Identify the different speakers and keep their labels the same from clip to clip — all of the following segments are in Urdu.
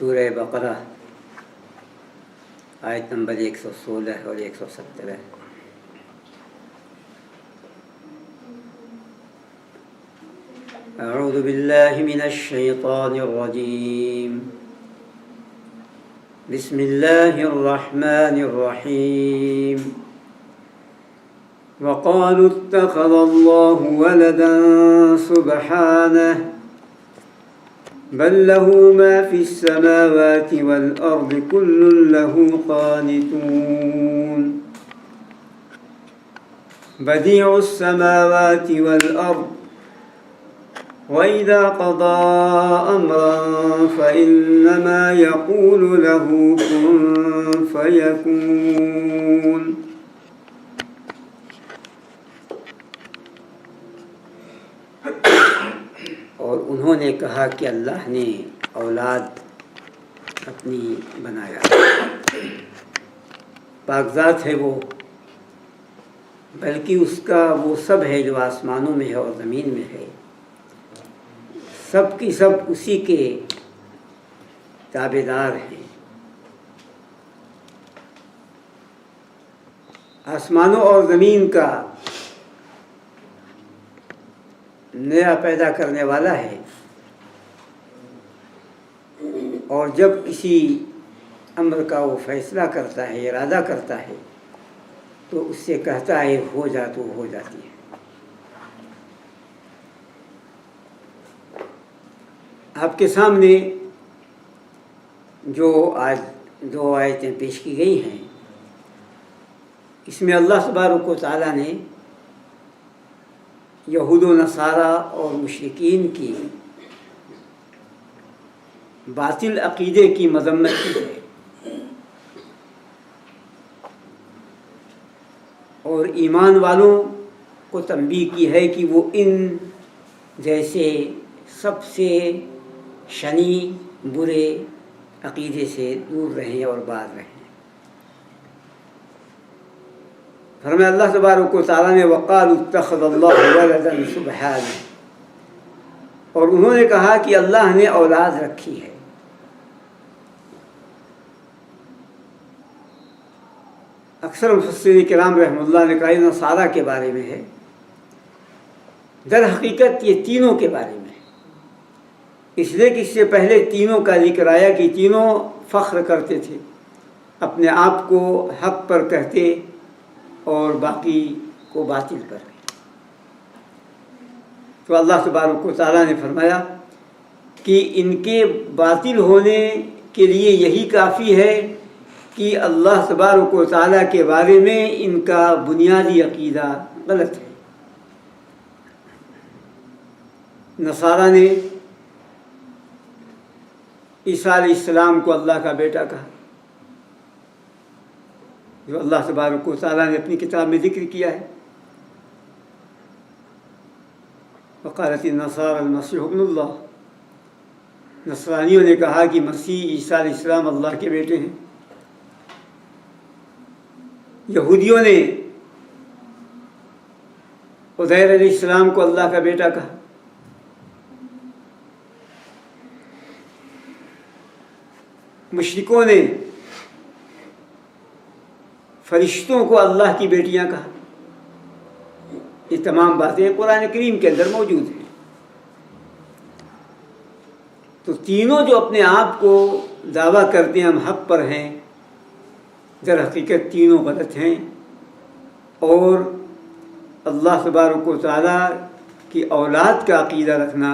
Speaker 1: سورہ بقرہ آیت نمبر 116 اور 117۔ اعوذ باللہ من الشیطان الرجیم، بسم اللہ الرحمن الرحیم۔ وقالوا اتخذ اللہ ولدا سبحانہ بل له ما في السماوات والأرض كل له قانتون بديع السماوات والأرض وإذا قضى أمرا فإنما يقول له كن فيكون۔ اور انہوں نے کہا کہ اللہ نے اولاد اپنی بنایا، پاکزات ہے وہ، بلکہ اس کا وہ سب ہے جو آسمانوں میں ہے اور زمین میں ہے، سب کی سب اسی کے تابعدار ہیں۔ آسمانوں اور زمین کا نیا پیدا کرنے والا ہے، اور جب کسی امر کا وہ فیصلہ کرتا ہے، ارادہ کرتا ہے، تو اس سے کہتا ہے ہو جا تو ہو جاتی ہے۔ آپ کے سامنے جو آج 2 آیتیں پیش کی گئی ہیں، اس میں اللہ تبارک و تعالیٰ نے یہود و نصارہ اور مشرکین کی باطل عقیدے کی مذمت کی ہے، اور ایمان والوں کو تنبیہ کی ہے کہ وہ ان جیسے سب سے شنی برے عقیدے سے دور رہیں اور باز رہیں۔ فرمایا اللہ تبارک و تعالیٰ نے وقالوا اتخذ اللہ ولدا سبحانہ، اور انہوں نے کہا کہ اللہ نے اولاد رکھی ہے۔ اکثر مفسرین کرام رحمہ اللہ نے کہا یہ نصارہ کے بارے میں ہے، در حقیقت یہ تینوں کے بارے میں ہے، اس لیے کہ اس سے پہلے تینوں کا ذکر آیا کہ تینوں فخر کرتے تھے، اپنے آپ کو حق پر کہتے اور باقی کو باطل پر۔ تو اللہ تبارک و تعالیٰ نے فرمایا کہ ان کے باطل ہونے کے لیے یہی کافی ہے کہ اللہ تبارک و تعالیٰ کے بارے میں ان کا بنیادی عقیدہ غلط ہے۔ نصارہ نے عیسیٰ علیہ السلام کو اللہ کا بیٹا کہا، جو اللہ تبارک و تعالیٰ نے اپنی کتاب میں ذکر کیا ہے۔ وقالت النصارى المسیح ابن اللہ، نصرانیوں نے کہا کہ مسیح عیسیٰ علیہ السلام اللہ کے بیٹے ہیں۔ یہودیوں نے عزیر علیہ السلام کو اللہ کا بیٹا کہا۔ مشرکوں نے فرشتوں کو اللہ کی بیٹیاں کہا۔ یہ تمام باتیں قرآن کریم کے اندر موجود ہیں۔ تو تینوں جو اپنے آپ کو دعویٰ کرتے ہیں ہم حق پر ہیں، در حقیقت تینوں غلط ہیں، اور اللہ تبارک و تعالیٰ کی اولاد کا عقیدہ رکھنا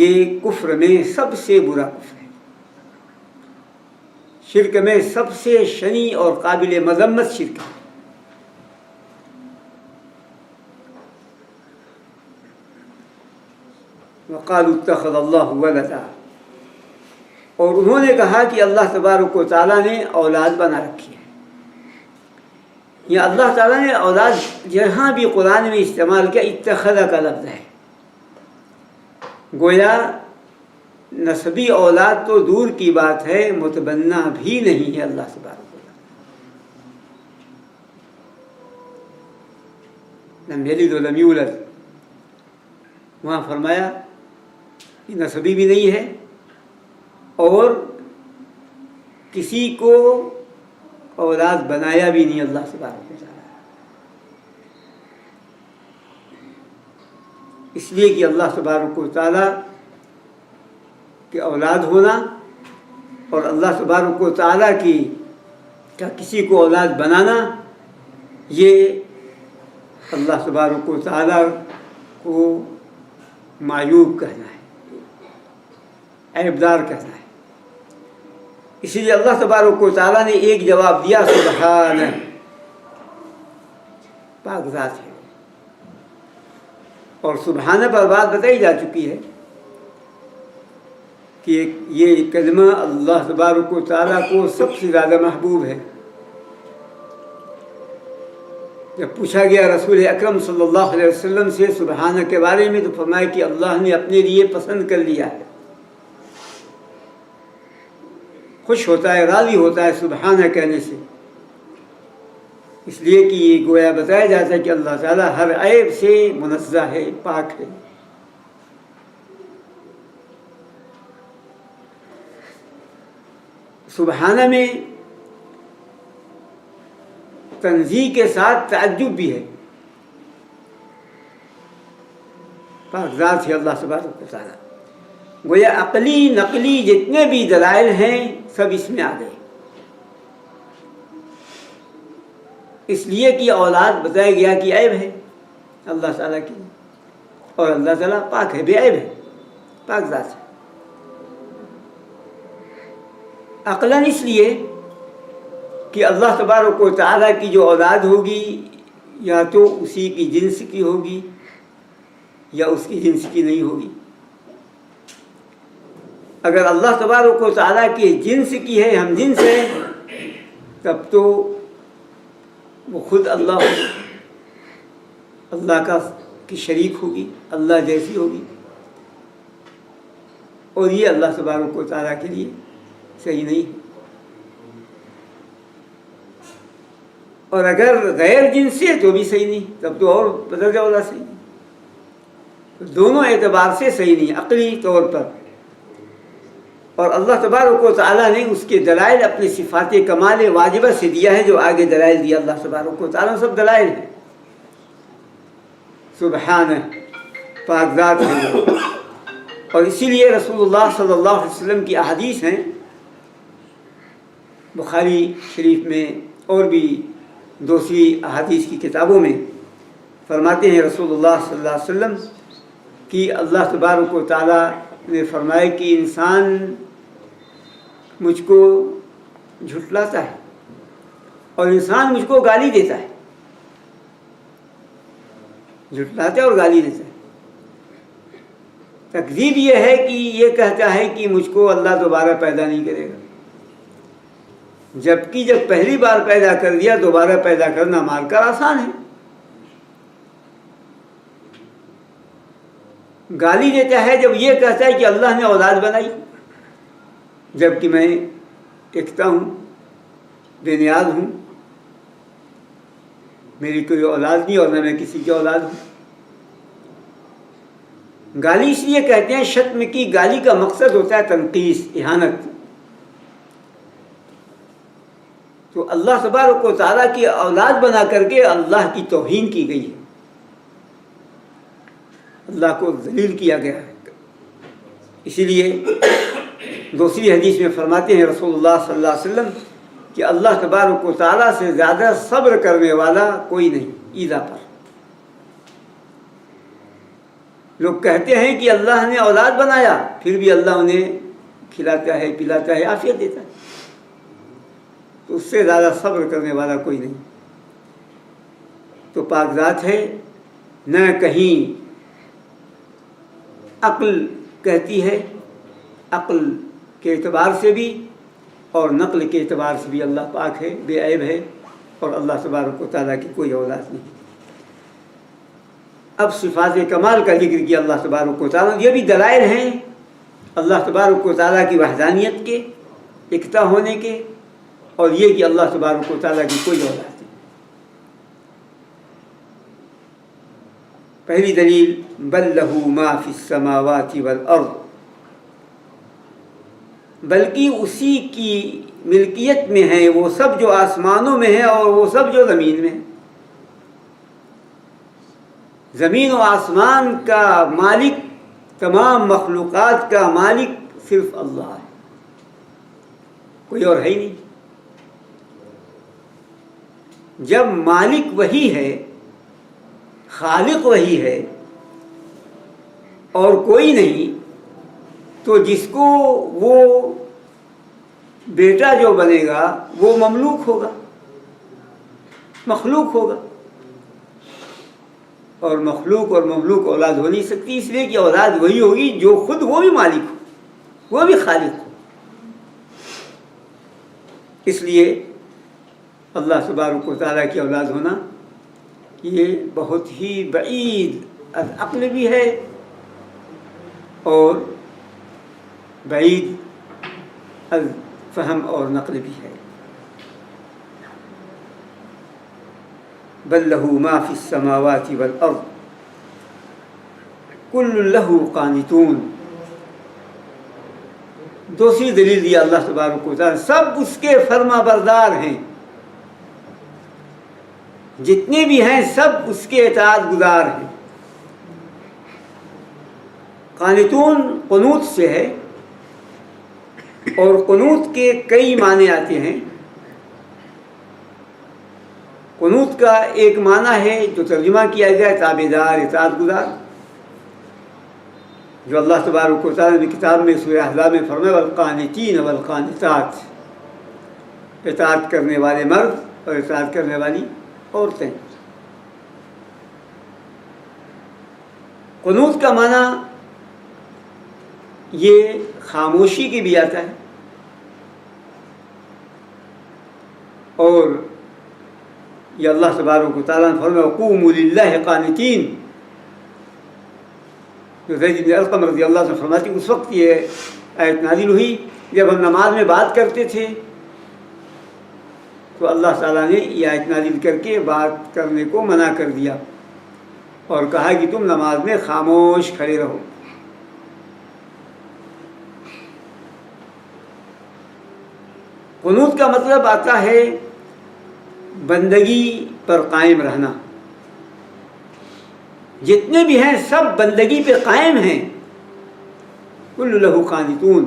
Speaker 1: یہ کفر میں سب سے برا کفر ہے، شرک میں سب سے شنی اور قابل مذمت شرک ہے۔ وقالوا اتخذ اللہ ولدا، اور انہوں نے کہا کہ اللہ تبارک و تعالیٰ نے اولاد بنا رکھی ہے۔ یہ اللہ تعالیٰ نے اولاد جہاں بھی قرآن میں استعمال کیا اتخذ کا لفظ ہے، گویا نسبی اولاد تو دور کی بات ہے، متبنہ بھی نہیں ہے اللہ تبارک و تعالیٰ۔ لم یلد ولم یولد، وہاں فرمایا کہ نسبی بھی نہیں ہے اور کسی کو اولاد بنایا بھی نہیں اللہ تبارک و تعالیٰ، اس لیے کہ اللہ تبارک و تعالیٰ کے اولاد ہونا اور اللہ تبارک و تعالیٰ کی کا کسی کو اولاد بنانا، یہ اللہ تبارک و تعالیٰ کو معیوب کہنا ہے، عیبدار کہنا ہے۔ اسی لیے اللہ تبارک و تعالیٰ نے ایک جواب دیا، سبحانہ، پاک ذات ہے۔ اور سبحانہ پر بات بتائی جا چکی ہے کہ یہ کلمہ اللہ تبارک و تعالیٰ کو سب سے زیادہ محبوب ہے۔ جب پوچھا گیا رسول اکرم صلی اللہ علیہ وسلم سے سبحانہ کے بارے میں، تو فرمایا کہ اللہ نے اپنے لیے پسند کر لیا ہے، خوش ہوتا ہے، راضی ہوتا ہے سبحانہ کہنے سے، اس لیے کہ یہ گویا بتایا جاتا ہے کہ اللہ تعالیٰ ہر عیب سے منزہ ہے، پاک ہے۔ سبحانہ میں تنزیہ کے ساتھ تعجب بھی ہے، پاک ذات ہے اللہ تبارک و تعالیٰ۔ گویا عقلی نقلی جتنے بھی دلائل ہیں سب اس میں آ گئے، اس لیے کہ اولاد بتایا گیا کہ عیب ہے اللہ تعالیٰ کی، اور اللہ تعالیٰ پاک ہے، بے عیب ہے، پاک ذات ہے۔ عقلاً اس لیے کہ اللہ تبارک و تعالیٰ کی جو اولاد ہوگی یا تو اسی کی جنس کی ہوگی یا اس کی جنس کی نہیں ہوگی۔ اگر اللہ تبارک و تعالیٰ کے جنس کی ہے، ہم جنس ہیں، تب تو وہ خود اللہ کی شریک ہوگی، اللہ جیسی ہوگی، اور یہ اللہ تبارک و تعالیٰ کے لیے صحیح نہیں ہے۔ اور اگر غیر جنسی ہے تو بھی صحیح نہیں، تب تو اور بدرجہ والا صحیح نہیں، دونوں اعتبار سے صحیح نہیں، عقلی طور پر۔ اور اللہ تبارک و تعالیٰ نے اس کے دلائل اپنے صفات کمال واجبہ سے دیا ہے، جو آگے دلائل دیا اللہ تبارک و تعالیٰ، سب دلائل ہیں۔ سبحانہ، پاک ذات ہے۔ اور اسی لیے رسول اللہ صلی اللہ علیہ وسلم کی احادیث ہیں، بخاری شریف میں اور بھی دوسری احادیث کی کتابوں میں فرماتے ہیں رسول اللہ صلی اللہ علیہ وسلم کہ اللہ تبارک و تعالیٰ نے فرمایا کہ انسان مجھ کو جھٹلاتا ہے اور انسان مجھ کو گالی دیتا ہے، جھٹلاتا ہے اور گالی دیتا ہے۔ تکذیب یہ ہے کہ یہ کہتا ہے کہ مجھ کو اللہ دوبارہ پیدا نہیں کرے گا، جبکہ جب پہلی بار پیدا کر دیا دوبارہ پیدا کرنا مار کر آسان ہے۔ گالی دیتا ہے جب یہ کہتا ہے کہ اللہ نے اولاد بنائی، جبکہ میں ایکتا ہوں، بے نیاز ہوں، میری کوئی اولاد نہیں اور نہ میں کسی کی اولاد ہوں۔ گالی اس لیے کہتے ہیں، شتم کی گالی کا مقصد ہوتا ہے تنقیص، اہانت۔ تو اللہ تبارک و تعالیٰ کی اولاد بنا کر کے اللہ کی توہین کی گئی ہے، اللہ کو ذلیل کیا گیا ہے۔ اسی لیے دوسری حدیث میں فرماتے ہیں رسول اللہ صلی اللہ علیہ وسلم کہ اللہ تبارک و تعالیٰ سے زیادہ صبر کرنے والا کوئی نہیں ایذا پر۔ لوگ کہتے ہیں کہ اللہ نے اولاد بنایا، پھر بھی اللہ انہیں کھلاتا ہے، پلاتا ہے، عافیت دیتا ہے، تو اس سے زیادہ صبر کرنے والا کوئی نہیں۔ تو پاک ذات ہے، نہ کہیں عقل کہتی ہے، عقل کے اعتبار سے بھی اور نقل کے اعتبار سے بھی اللہ پاک ہے، بے عیب ہے، اور اللہ تبارک و تعالیٰ کی کوئی اولاد نہیں۔ اب صفات کمال کا ذکر کیا اللہ تبارک و تعالیٰ، یہ بھی دلائل ہیں اللہ تبارک و تعالیٰ کی وحدانیت کے، یکتا ہونے کے، اور یہ کہ اللہ تبارک و تعالیٰ کی کوئی اولاد نہیں۔ پہلی دلیل، بل لہ ما فی السماوات والارض، بلکہ اسی کی ملکیت میں ہیں، وہ سب جو آسمانوں میں ہیں اور وہ سب جو زمین میں ہیں۔ زمین و آسمان کا مالک، تمام مخلوقات کا مالک صرف اللہ ہے، کوئی اور ہے ہی نہیں۔ جب مالک وہی ہے، خالق وہی ہے اور کوئی نہیں، تو جس کو وہ بیٹا جو بنے گا وہ مملوک ہوگا، مخلوق ہوگا، اور مخلوق اور مملوک اولاد ہو نہیں سکتی، اس لیے کہ اولاد وہی ہوگی جو خود وہ بھی مالک ہو، وہ بھی خالق ہو۔ اس لیے اللہ تبارک و تعالیٰ کی اولاد ہونا یہ بہت ہی بعید از عقل بھی ہے اور بعید از فہم اور نقل بھی ہے۔ بل لہ ما فی السماوات والارض کل لہ قانتون۔ دوسری دلیل دیا اللہ تبارک و تعالیٰ، سب اس کے فرما بردار ہیں، جتنے بھی ہیں سب اس کے اطاعت گزار ہیں۔ قانتون قنوت سے ہے، اور قنوت کے کئی معنی آتے ہیں۔ قنوت کا ایک معنی ہے جو ترجمہ کیا گیا تابعدار، اطاعت گزار، جو اللہ تبارک و تعالیٰ نے کتاب میں سورہ احزاب میں فرمایا والقانتین والقانتات، اطاعت کرنے والے مرد اور اطاعت کرنے والی عورتیں۔ قنوت کا معنی یہ خاموشی کی بھی آتا ہے، اور یہ اللہ تبارک و تعالیٰ نے فرمایا وقوموا للہ قانتین، جو زید بن ارقم رضی اللہ عنہ فرماتی اس وقت یہ آیت نازل ہوئی جب ہم نماز میں بات کرتے تھے، تو اللہ تعالیٰ نے یہ آیت نازل کر کے بات کرنے کو منع کر دیا اور کہا کہ تم نماز میں خاموش کھڑے رہو۔ قنوت کا مطلب آتا ہے بندگی پر قائم رہنا، جتنے بھی ہیں سب بندگی پہ قائم ہیں، کل لہ قانتون۔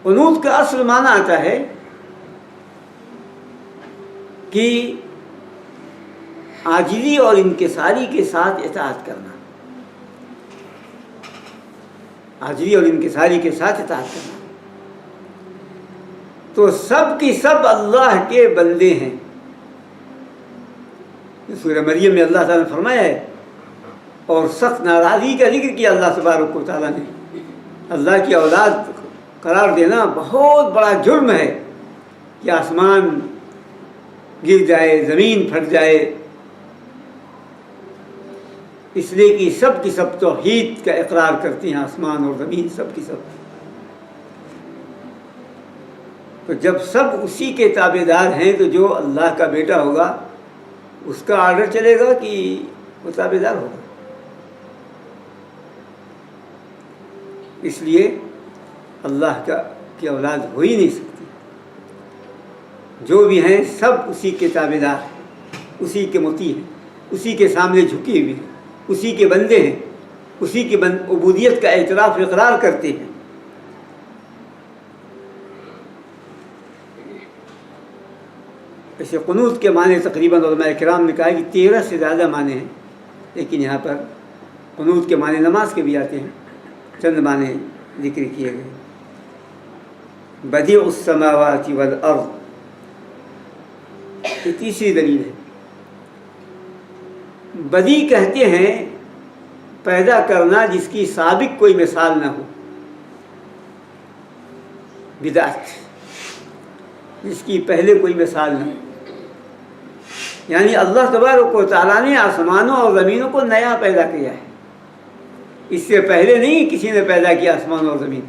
Speaker 1: قنوت کا اصل معنی آتا ہے کہ عاجزی اور انکساری کے ساتھ اطاعت کرنا، عاجزی اور انکساری کے ساتھ اطاعت کرنا۔ تو سب کی سب اللہ کے بندے ہیں۔ سورہ مریم میں اللہ تعالیٰ نے فرمایا ہے، اور سخت ناراضی کا ذکر کیا اللہ تبارک و تعالیٰ نے۔ اللہ کی اولاد قرار دینا بہت بڑا جرم ہے کہ آسمان گر جائے، زمین پھٹ جائے، اس لیے کہ سب کی سب توحید کا اقرار کرتے ہیں، آسمان اور زمین سب کی سب۔ تو جب سب اسی کے تابعدار ہیں تو جو اللہ کا بیٹا ہوگا اس کا آرڈر چلے گا کہ وہ تابعدار ہوگا۔ اس لیے اللہ کی اولاد ہو ہی نہیں سکتی، جو بھی ہیں سب اسی کے تابعدار ہیں، اسی کے مطیع ہیں، اسی کے سامنے جھکے ہوئے ہیں، اسی کے بندے ہیں، اسی کی عبودیت کا اعتراف اقرار کرتے ہیں۔ ایسے قنوت کے معنی تقریباً علماء کرام نے کہا کہ 13 سے زیادہ معنی ہیں، لیکن یہاں پر قنوت کے معنی نماز کے بھی آتے ہیں، چند معنی ذکر کیے گئے۔ بدیع السماوات والارض، یہ تیسری دلیل ہے۔ بدیع کہتے ہیں پیدا کرنا جس کی سابق کوئی مثال نہ ہو، بدعت جس کی پہلے کوئی مثال نہ ہو، یعنی اللہ تبارک و تعالیٰ نے آسمانوں اور زمینوں کو نیا پیدا کیا ہے، اس سے پہلے نہیں کسی نے پیدا کیا آسمان اور زمین،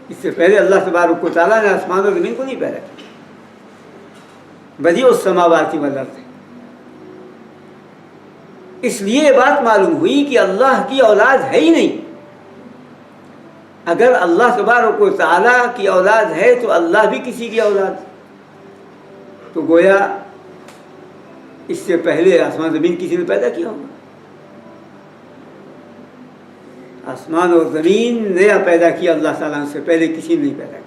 Speaker 1: اس سے پہلے اللہ تبارک و تعالیٰ نے آسمان اور زمین کو نہیں پیدا کیا۔ بدیع السماوات والارض، اس لیے یہ بات معلوم ہوئی کہ اللہ کی اولاد ہے ہی نہیں، اگر اللہ تبارک و تعالیٰ کی اولاد ہے تو اللہ بھی کسی کی اولاد، تو گویا اس سے پہلے آسمان زمین کسی نے پیدا کیا ہوگا؟ آسمان اور زمین نیا پیدا کیا اللہ تعالیٰ سے پہلے کسی نے نہیں پیدا کیا۔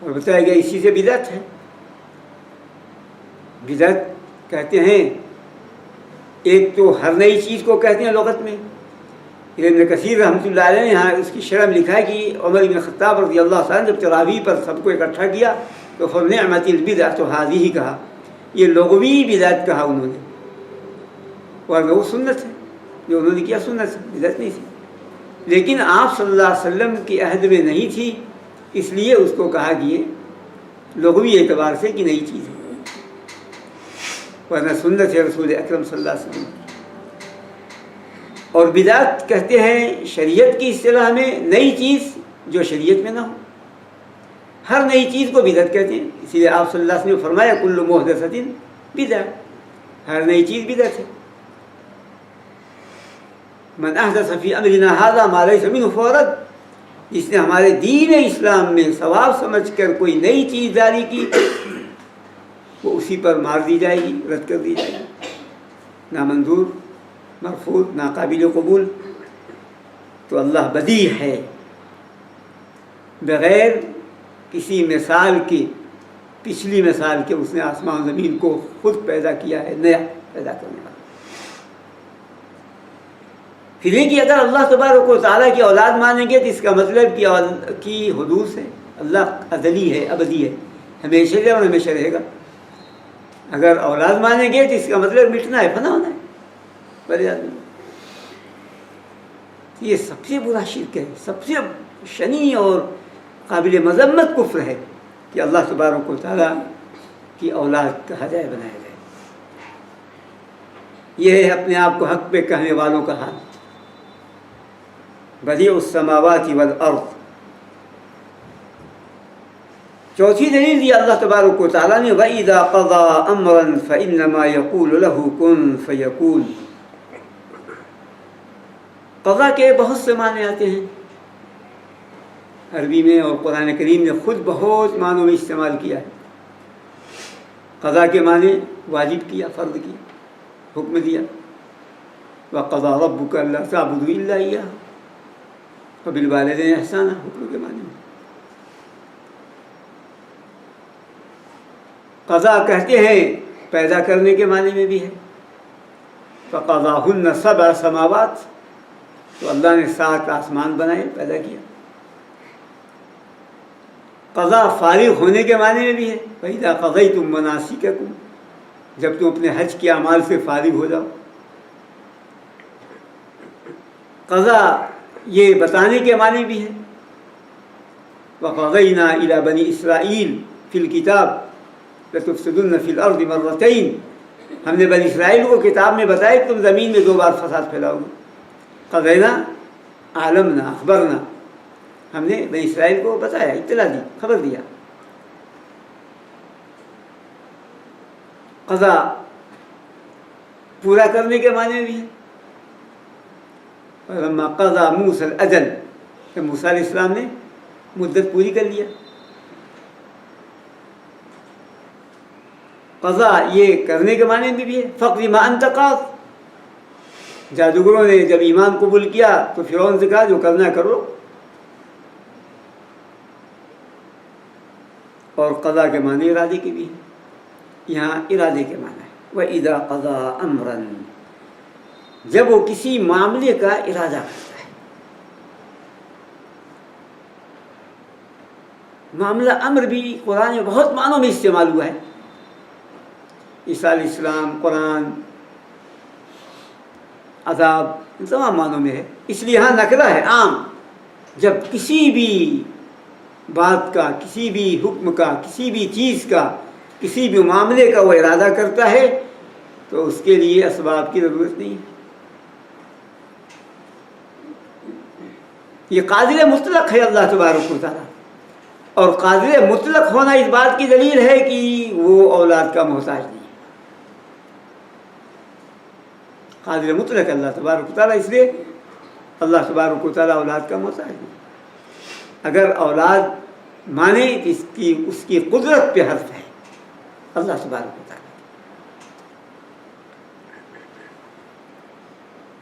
Speaker 1: اور بتایا گیا اسی سے بدعت ہے۔ بدعت کہتے ہیں ایک تو ہر نئی چیز کو کہتے ہیں لغت میں۔ ابن کثیر رحمۃ اللہ علیہ نے یہاں اس کی شرح میں لکھا ہے کہ عمر بن خطاب رضی اللہ عنہ جب تراویح پر سب کو اکٹھا کیا تو فَنِعْمَتِ الْبِدْعَةُ هَٰذِهِ کہا، یہ لغوی بدعت کہا انہوں نے، ورنہ وہ سنت ہے، جو انہوں نے کیا سنت ہے، بدعت نہیں تھی، لیکن آپ صلی اللہ علیہ وسلم کے عہد میں نہیں تھی، اس لیے اس کو کہا کہ یہ لغوی اعتبار سے کہ نئی چیز ہے، ورنہ سنت ہے رسول اکرم صلی اللہ علیہ وسلم۔ اور بدعت کہتے ہیں شریعت کی اصطلاح میں نئی چیز جو شریعت میں نہ ہو، ہر نئی چیز کو بدعت کہتے ہیں، اسی لیے آپ صلی اللہ علیہ وسلم نے فرمایا کل محدثۃ بدعۃ، ہر نئی چیز بدعت ہے۔ من احدث فی امرنا ھذا ما لیس منہ فہو رد، جس نے ہمارے دین اسلام میں ثواب سمجھ کر کوئی نئی چیز جاری کی وہ اسی پر مار دی جائے گی، رد کر دی جائے گی، نامنظور، مرفوض، ناقابل قبول۔ تو اللہ بدیع ہے، بغیر کسی مثال کے، پچھلی مثال کے اس نے آسمان زمین کو خود پیدا کیا ہے، نیا پیدا کرنے والا۔ پھر یہ کہ اگر اللہ تبارک و تعالیٰ کی اولاد مانیں گے تو اس کا مطلب کہ حدوث ہے، اللہ ازلی ہے، ابدی ہے، ہمیشہ ہے اور ہمیشہ رہے گا۔ اگر اولاد مانیں گے تو اس کا مطلب مٹنا ہے، فنا ہونا ہے، بڑے آدمی۔ یہ سب سے برا شرک ہے، سب سے شنیع اور قابل مذمت کفر ہے کہ اللہ تبارک و تعالیٰ کی اولاد کہا جائے، بنایا جائے۔ یہ ہے اپنے آپ کو حق پہ کہنے والوں کا حال۔ بدیع السماوات والارض۔ چوتھی دلیل دی اللہ تبارک و تعالیٰ نے وَإِذَا قَضَىٰ أَمْرًا فَإِنَّمَا يَقُولُ لَهُ كُن فَيَكُونُ۔ قضا کے بہت سے معنی آتے ہیں عربی میں، اور قرآن کریم نے خود بہت معنوں میں استعمال کیا ہے۔ قضا کے معنی واجب کیا، فرض کیا، حکم دیا، وَقَضَىٰ رَبُّكَ أَلَّا تَعْبُدُوا إِلَّا إِيَّاهُ، وَبِالْوَالِدَيْنِ إِحْسَانًا، حکم کے معنی میں۔ قضا کہتے ہیں پیدا کرنے کے معنی میں بھی ہے، فَقَضَاهُنَّ سَبْعَ سَمَاوَاتٍ، تو اللہ نے 7 آسمان بنائے، پیدا کیا۔ قضا فارغ ہونے کے معنی میں بھی ہے، فَإِذَا قَضَيْتُم مَّنَاسِكَكُمْ، جب تم اپنے حج کے اعمال سے فارغ ہو جاؤ۔ قضا یہ بتانے کے معنی بھی ہے، وَقَضَيْنَا إِلَىٰ بَنِي إِسْرَائِيلَ فِي الْكِتَابِ لَتُفْسِدُنَّ فِي الْأَرْضِ مَرَّتَيْنِ، ہم نے بنی اسرائیل کو کتاب میں بتایا کہ تم زمین میں 2 بار فساد پھیلاؤ گے۔ قضینا، عالمنا، اخبرنا، ہم نے بنی اسرائیل کو بتایا، اطلاع دی، خبر دیا۔ قضا پورا کرنے کے معنی بھی ہے، فَلَمَّا قَضَىٰ مُوسَى الْأَجَلَ، کہ موسیٰ علیہ السلام نے مدت پوری کر لیا۔ قضا یہ کرنے کے معنی میں بھی ہے، فَقْضِ مَا أَنْتَ قَاضٍ، جادوگروں نے جب ایمان قبول کیا تو فرعون سے کہا جو کرنا کرو، اور قضا کے معنی ارادے کے بھی ہیں، یہاں ارادے کے معنی ہے وَإِذَا قَضَىٰ أَمْرًا، جب وہ کسی معاملے کا ارادہ کرتا ہے۔ معاملہ امر بھی قرآن میں بہت معنوں میں استعمال ہوا ہے، عیسیٰ علیہ السلام، قرآن، عذاب، تمام معنوں میں ہے، اس لیے یہاں نکرہ ہے، عام۔ جب کسی بھی بات کا، کسی بھی حکم کا، کسی بھی چیز کا، کسی بھی معاملے کا وہ ارادہ کرتا ہے تو اس کے لیے اسباب کی ضرورت نہیں ہے۔ یہ قادر مطلق ہے اللہ تبارک و تعالیٰ، اور قادر مطلق ہونا اس بات کی دلیل ہے کہ وہ اولاد کا محتاج نہیں ہے۔ قادر مطلق اللہ تبارک و تعالیٰ، اس لیے اللہ تبارک و تعالیٰ اولاد کا محتاج نہیں۔ اگر اولاد مانے تو اس کی قدرت پہ حرف ہے اللہ تبارک و تعالیٰ۔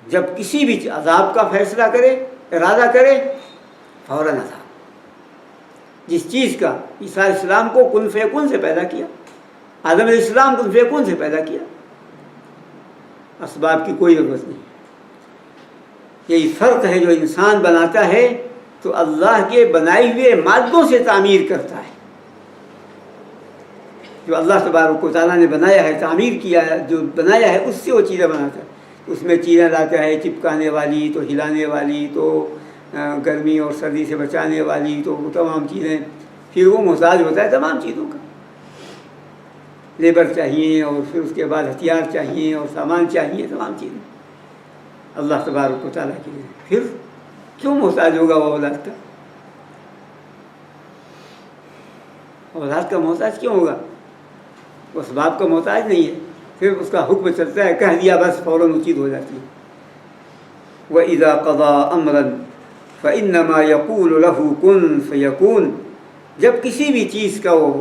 Speaker 1: جب کسی بھی عذاب کا فیصلہ کرے، ارادہ کرے، فوراً عذاب۔ جس چیز کا عیسیٰ علیہ السلام کو کن فیکون سے پیدا کیا، آدم علیہ السلام کن فیکون سے پیدا کیا، اسباب کی کوئی ضرورت نہیں۔ یہی فرق ہے، جو انسان بناتا ہے تو اللہ کے بنائے ہوئے مادوں سے تعمیر کرتا ہے۔ جو اللہ تبارک و تعالیٰ نے بنایا ہے، تعمیر کیا ہے، جو بنایا ہے اس سے وہ چیزیں بناتا ہے۔ اس میں چیزیں لاتا ہے چپکانے والی، تو ہلانے والی، تو گرمی اور سردی سے بچانے والی، تو وہ تمام چیزیں، پھر وہ محتاج ہوتا ہے تمام چیزوں کا۔ لیبر چاہیے، اور پھر اس کے بعد ہتھیار چاہیے، اور سامان چاہیے، تمام چیزیں اللہ تبارک و تعالیٰ کے لیے۔ پھر کیوں محتاج ہوگا وہ اولاد کا؟ اولاد کا محتاج کیوں ہوگا؟ وہ اسباب کا محتاج نہیں ہے۔ پھر اس کا حکم چلتا ہے، کہہ دیا بس فوراً وہ چیز ہو جاتی ہے۔ وَإِذَا قَضَىٰ أَمْرًا فَإِنَّمَا يَقُولُ لَهُ كُن فَيَكُونُ، جب کسی بھی چیز کا وہ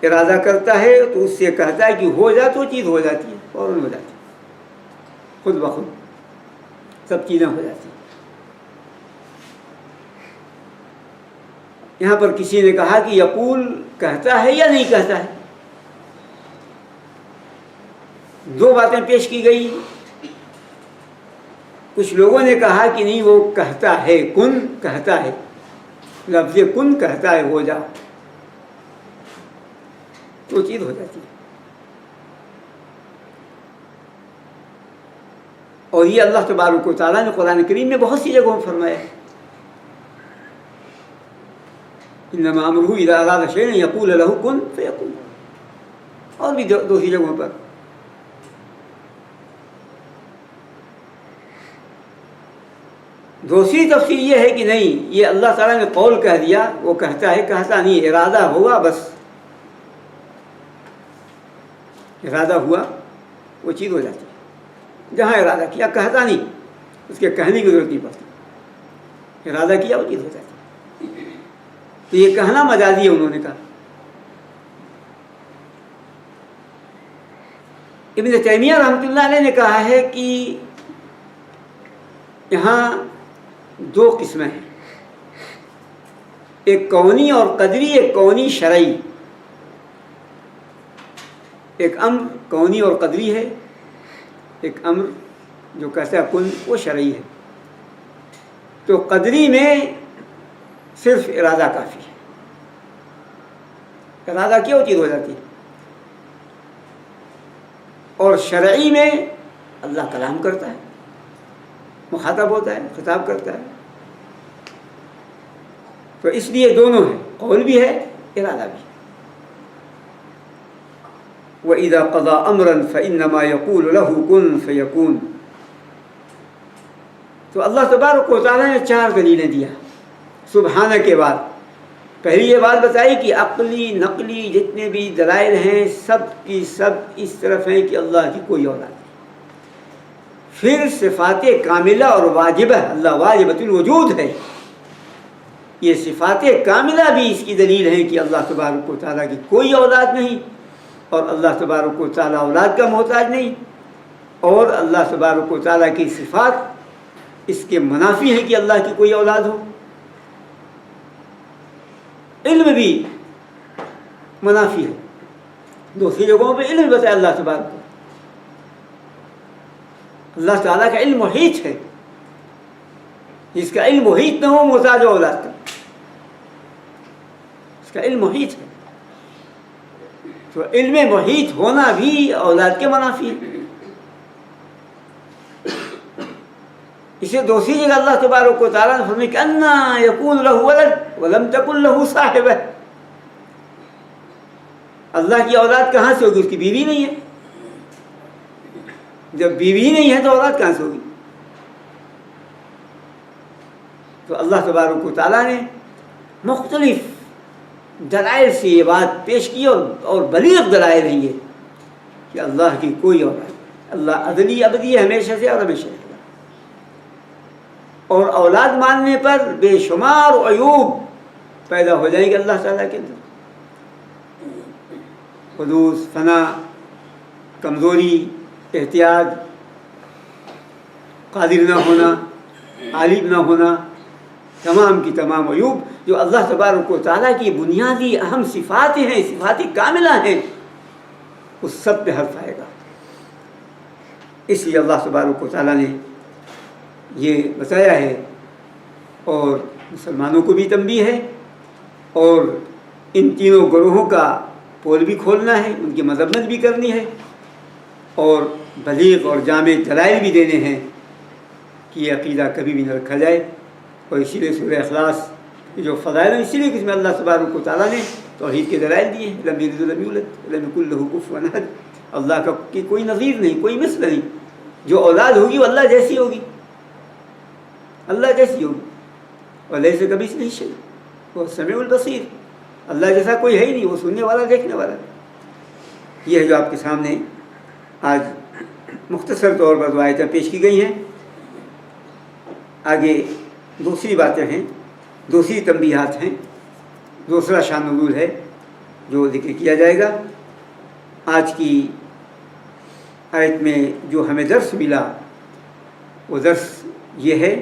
Speaker 1: ارادہ کرتا ہے تو اس سے کہتا ہے کہ ہو جا، تو چیز ہو جاتی ہے، فوراً ہو جاتی ہے، خود بخود سب چیزیں ہو جاتی ہیں۔ یہاں پر کسی نے کہا کہ یقول کہتا ہے یا نہیں کہتا ہے، دو باتیں پیش کی گئی۔ کچھ لوگوں نے کہا کہ نہیں، وہ کہتا ہے، کن کہتا ہے، لفظ کن کہتا ہے ہو جا، تو چیز ہو جاتی ہے۔ اور یہ اللہ تبارک و تعالیٰ نے قرآن کریم میں بہت سی جگہوں فرمایا ہے، انما امرہ اذا اراد شیئا یقول لہ کن فیکون، اور بھی دوسری جگہوں پر۔ دوسری تفسیر یہ ہے کہ نہیں، یہ اللہ تعالیٰ نے قول کہہ دیا، وہ کہتا ہے، کہتا نہیں، ارادہ ہوا، بس ارادہ ہوا وہ چیز ہو جاتی ہے۔ جہاں ارادہ کیا، کہتا نہیں، اس کے کہنے کی ضرورت نہیں پڑتی، ارادہ کیا وہ چیز ہو جاتی ہے۔ تو یہ کہنا مجازی ہے، انہوں نے کہا۔ ابن تیمیہ رحمۃ اللہ علیہ نے کہا ہے کہ یہاں دو قسمیں ہیں، ایک کونی اور قدری، ایک کونی شرعی۔ ایک امر کونی اور قدری ہے، ایک امر جو کہتا ہے کن، وہ شرعی ہے۔ تو قدری میں صرف ارادہ کافی ہے، ارادہ کیا وہ چیز ہو جاتی ہے۔ اور شرعی میں اللہ کلام کرتا ہے، مخاطب ہوتا ہے، خطاب کرتا ہے۔ تو اس لیے دونوں ہیں، قول بھی ہے، ارادہ بھی۔ وَإِذَا قَضَىٰ أَمْرًا فَإِنَّمَا يَقُولُ لَهُ كُن فَيَكُونُ۔ تو اللہ تبارک و تعالیٰ نے چار دلیلیں دیا سبحانہ کے بعد۔ پہلی یہ بات بتائی کہ عقلی نقلی جتنے بھی دلائل ہیں، سب کی سب اس طرف ہیں کہ اللہ کی کوئی اولاد نہیں۔ پھر صفات کاملہ اور واجبہ، اللہ واجبۃ الوجود ہے، یہ صفات کاملہ بھی اس کی دلیل ہے کہ اللہ تبارک و تعالیٰ کی کوئی اولاد نہیں، اور اللہ تبارک و تعالیٰ اولاد کا محتاج نہیں، اور اللہ تبارک و تعالیٰ کی صفات اس کے منافی ہیں کہ اللہ کی کوئی اولاد ہو۔ علم بھی منافی ہے، دوسری جگہوں پہ علم بتایا اللہ تبارک کو۔ اللہ تعالیٰ کا علم محیط ہے، جس کا علم محیط نہ ہو محتاج ہو اولاد کا، اس کا علم محیط ہے۔ تو علم محیط ہونا بھی اولاد کے منافی ہے۔ اسے دوسری جگہ اللہ تبارک و تعالیٰ نے فرمایا کہ انا یکون لہ ولد ولم تکن لہ صاحبہ، اللہ کی اولاد کہاں سے ہوگی؟ اس کی بیوی نہیں ہے، جب بیوی نہیں ہے تو اولاد کہاں سے ہوگی؟ تو اللہ تبارک و تعالیٰ نے مختلف دلائل سے یہ بات پیش کی، اور بلیغ دلائل ہیں یہ کہ اللہ کی کوئی اولاد نہیں۔ اللہ ازلی ابدی ہے، ہمیشہ سے اور ہمیشہ رہے گا، اور اولاد ماننے پر بے شمار عیوب پیدا ہو جائیں گے اللہ تعالیٰ کے اندر، حدوث، فنا، کمزوری، احتیاج، قادر نہ ہونا، عالم نہ ہونا، تمام کی تمام عیوب جو اللہ تبارک و تعالیٰ کی بنیادی اہم صفات ہیں، صفات کاملہ ہیں، اس سب پہ حرف آئے گا۔ اس لیے اللہ تبارک و تعالیٰ نے یہ بتایا ہے، اور مسلمانوں کو بھی تنبیہ ہے، اور ان تینوں گروہوں کا پول بھی کھولنا ہے، ان کی مذمت بھی کرنی ہے، اور بلیغ اور جامع دلائل بھی دینے ہیں کہ یہ عقیدہ کبھی بھی نہ رکھا جائے۔ اور اسی لیے سورہ اخلاص کے جو فضائل ہیں، اسی لیے کہ اس میں اللہ تبارک و تعالیٰ نے توحید کے دلائل دیے ہیں، لم یلد ولم یولد ولم یکن لہ کفوا احد، اللہ کا کوئی نظیر نہیں، کوئی مثل نہیں، جو اولاد ہوگی وہ اللہ جیسی ہوگی، اللہ جیسی ہوگی، اور لیس کمثلہ شیء وہ السمیع البصیر، اللہ جیسا کوئی ہے ہی نہیں، وہ سننے والا، دیکھنے والا۔ یہ ہے جو آپ کے سامنے آج مختصر طور پر دو آیتیں پیش کی گئی ہیں۔ آگے دوسری باتیں ہیں، دوسری تنبیہات ہیں، دوسرا شان نزول ہے جو ذکر کیا جائے گا۔ آج کی آیت میں جو ہمیں درس ملا وہ درس یہ ہے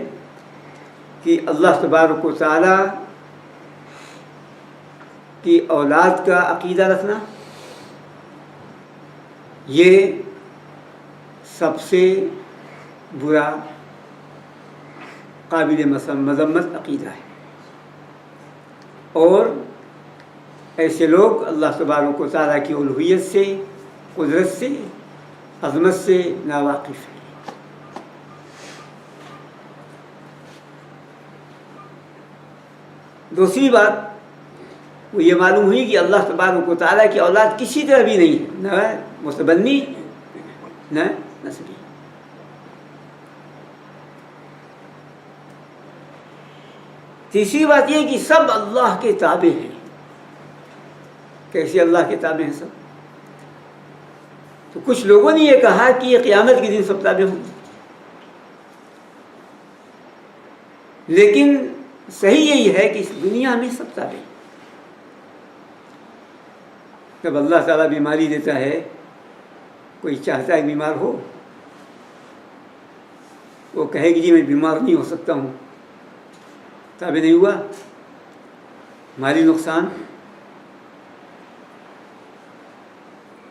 Speaker 1: کہ اللہ تبارک و تعالیٰ کی اولاد کا عقیدہ رکھنا یہ سب سے برا، قابل مذمت عقیدہ ہے، اور ایسے لوگ اللہ تبارک و تعالیٰ کی الوہیت سے، قدرت سے، عظمت سے ناواقف ہیں۔ دوسری بات وہ یہ معلوم ہوئی کہ اللہ تبارک و تعالیٰ کی اولاد کسی طرح بھی نہیں ہے، نہ متبنی نہ نسبی۔ تیسری بات یہ کہ سب اللہ کے تابع ہیں۔ کیسے اللہ کے تابع ہیں سب؟ تو کچھ لوگوں نے یہ کہا کہ یہ قیامت کے دن سب تابع ہوں گے، لیکن صحیح یہی ہے کہ اس دنیا میں سب تابع ہیں۔ جب اللہ تعالیٰ بیماری دیتا ہے، کوئی چاہتا ہے بیمار ہو، وہ کہے کہ جی میں بیمار نہیں ہو سکتا ہوں، تابع نہیں ہوا، مالی نقصان۔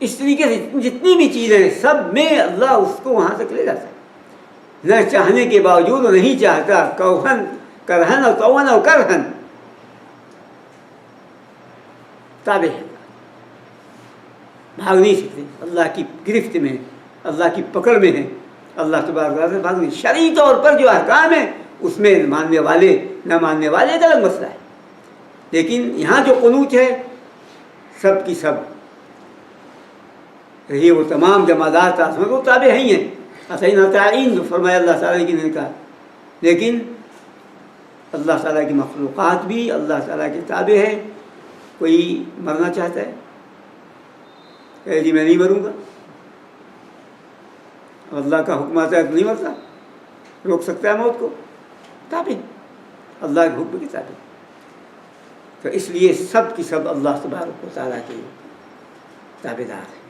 Speaker 1: اس طریقے سے جتنی بھی چیزیں ہیں سب میں اللہ اس کو وہاں تک لے جاتا ہے، نہ چاہنے کے باوجود وہ نہیں چاہتا، کوہن کرہن اور کون اور کرہن تابع ہے، بھاگ نہیں سکتے، اللہ کی گرفت میں، اللہ کی پکڑ میں ہے، اللہ تبارک و تعالیٰ سے بھاگ نہیں۔ شرعی طور پر جو احکام ہے اس میں ماننے والے نہ ماننے والے ایک الگ مسئلہ ہے، لیکن یہاں جو قنوت ہے سب کی سب یہ وہ تمام جمادات آسمان کو تابع ہی ہیں، اطعنا طاعین جو فرمایا اللہ تعالیٰ نے کہا، لیکن اللہ تعالیٰ کی مخلوقات بھی اللہ تعالیٰ کے تابع ہے۔ کوئی مرنا چاہتا ہے کہ جی میں نہیں مروں گا، اللہ کا حکم آتا ہے تو نہیں مرتا، روک سکتا ہے موت کو، تابع اللہ کے حکم کے تابع۔ تو اس لیے سب کی سب اللہ تبارک و تعالیٰ کے تابع دار ہیں۔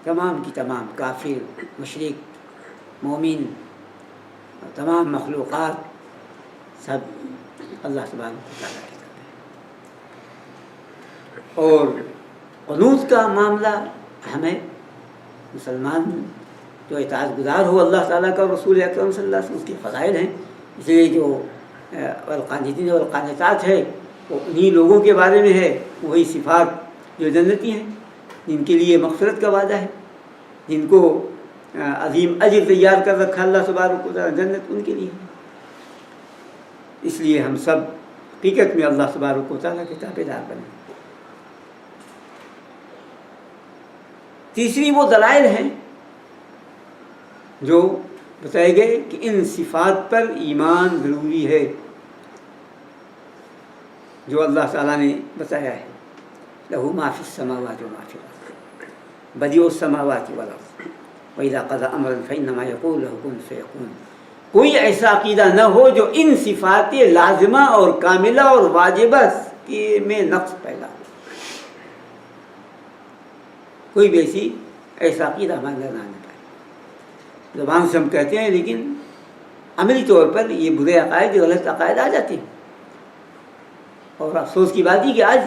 Speaker 1: تمام کی تمام کافر، مشرک، مومن، تمام مخلوقات سب اللہ تبارک و تعالیٰ کے تابع۔ اور قنوت کا معاملہ ہمیں مسلمان جو اطاعت گزار ہو اللہ تعالیٰ کا، رسول اکرم صلی اللہ علیہ وسلم، اس کے فضائل ہیں، اس لیے جو والقانتین والقانتات ہے وہ انہی لوگوں کے بارے میں ہے، وہی صفات جو جنتی ہیں، جن کے لیے مغفرت کا وعدہ ہے، جن کو عظیم اجر تیار کر رکھا اللہ تبارک و تعالیٰ، جنت ان کے لیے۔ اس لیے ہم سب حقیقت میں اللہ تبارک و تعالیٰ کے تابع دار بنیں۔ تیسری وہ دلائل ہیں جو بتائے گئے کہ ان صفات پر ایمان ضروری ہے جو اللہ تعالیٰ نے بتایا ہے۔ لہو ما فی السماوات و ما فی الارض بدیع السماوات والارض وَإِذَا قَضَىٰ أَمْرًا فَإِنَّمَا يَقُولُ لَهُ كُن فَيَكُونُ۔ کوئی ایسا عقیدہ نہ ہو جو ان صفات لازمہ اور کاملہ اور واجبہ میں نقص پیدا ہو، کوئی بھی ایسا عقیدہ ہمارے اندر نہ آنے پائے۔ زبان سے ہم کہتے ہیں لیکن عملی طور پر یہ برے عقائد، غلط عقائد آ جاتے ہیں، اور افسوس کی بات ہے کہ آج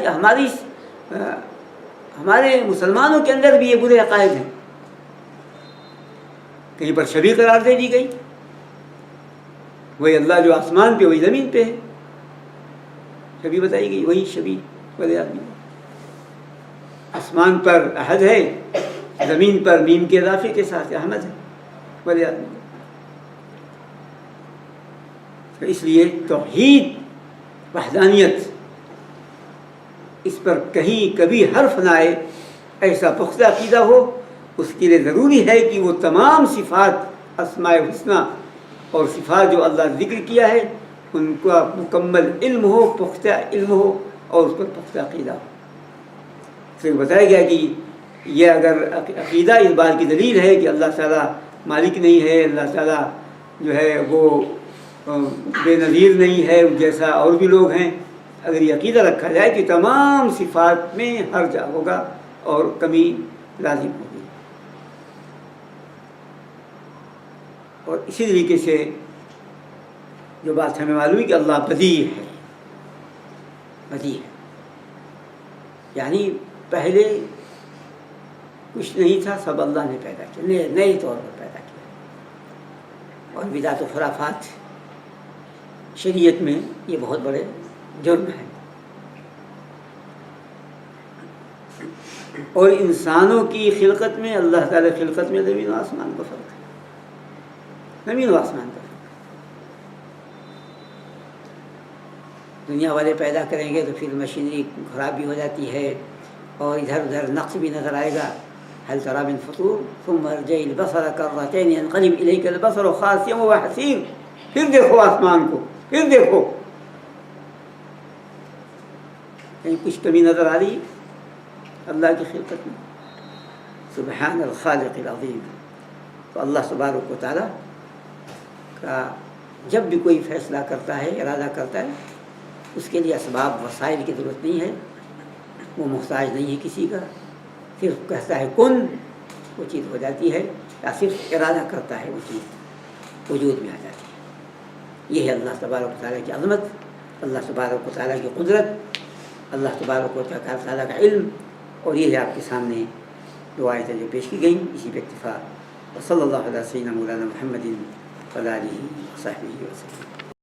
Speaker 1: ہمارے مسلمانوں کے اندر بھی یہ برے عقائد ہیں۔ کہیں پر شبیہ قرار دے دی گئی، وہی اللہ جو آسمان پہ وہی زمین پہ ہے، شبیہ بتائی گئی وہی شبیہ والے آدمی، آسمان پر احد ہے، زمین پر میم کے اضافے کے ساتھ احمد ہے والے آدمی۔ تو اس لیے توحید وحدانیت اس پر کہیں کبھی حرف نہ آئے، ایسا پختہ عقیدہ ہو، اس کے لیے ضروری ہے کہ وہ تمام صفات اسماء حسنہ اور صفات جو اللہ نے ذکر کیا ہے ان کا مکمل علم ہو، پختہ علم ہو اور اس پر پختہ عقیدہ ہو۔ پھر بتایا گیا کہ یہ اگر عقیدہ اس بات کی دلیل ہے کہ اللہ تعالیٰ مالک نہیں ہے، اللہ تعالیٰ جو ہے وہ بے نظیر نہیں ہے جیسا اور بھی لوگ ہیں، اگر یہ عقیدہ رکھا جائے کہ تمام صفات میں حرج ہوگا اور کمی لازم ہوگی۔ اور اسی طریقے سے جو بات ہمیں معلوم ہے کہ اللہ بدیع ہے، بدیع ہے، یعنی پہلے کچھ نہیں تھا، سب اللہ نے پیدا کیا، نئے طور پر پیدا کیا۔ اور بدعت و خرافات شریعت میں یہ بہت بڑے جرم ہیں، اور انسانوں کی خلقت میں اللہ تعالی خلقت میں زمین و آسمان کا فرق ہے، زمین و آسمان کا فرق۔ دنیا والے پیدا کریں گے تو پھر مشینری خراب بھی ہو جاتی ہے اور ادھر ادھر نقص بھی نظر آئے گا۔ هل ترى من فطور ثم ارجع البصر كرتين ينقلب اليك البصر خاسئا وهو حسير، پھر دیکھو آسمان کو، پھر دیکھو، کہیں کچھ کمی نظر آ رہی اللہ کی خلقت میں؟ سبحان الخالق العظیم۔ تو اللہ تبارک و تعالیٰ کا جب بھی کوئی فیصلہ کرتا ہے، ارادہ کرتا ہے، اس کے لیے اسباب وسائل کی ضرورت نہیں ہے، وہ محتاج نہیں ہے کسی کا، صرف کہتا ہے کن، وہ چیز ہو جاتی ہے، یا صرف ارادہ کرتا ہے وہ چیز وجود میں آ جاتی ہے۔ یہ ہے اللہ تبارک و تعالیٰ کی عظمت، اللہ تبارک و تعالیٰ کی قدرت، اللہ تبارک و تعالیٰ کا علم، اور یہ ہے آپ کے سامنے جو آیتیں جو پیش کی گئیں، اسی پہ اکتفا۔ وصلی اللہ علیہ سیدنا مولانا محمد وعلی آلہ وصحبہ وسلم۔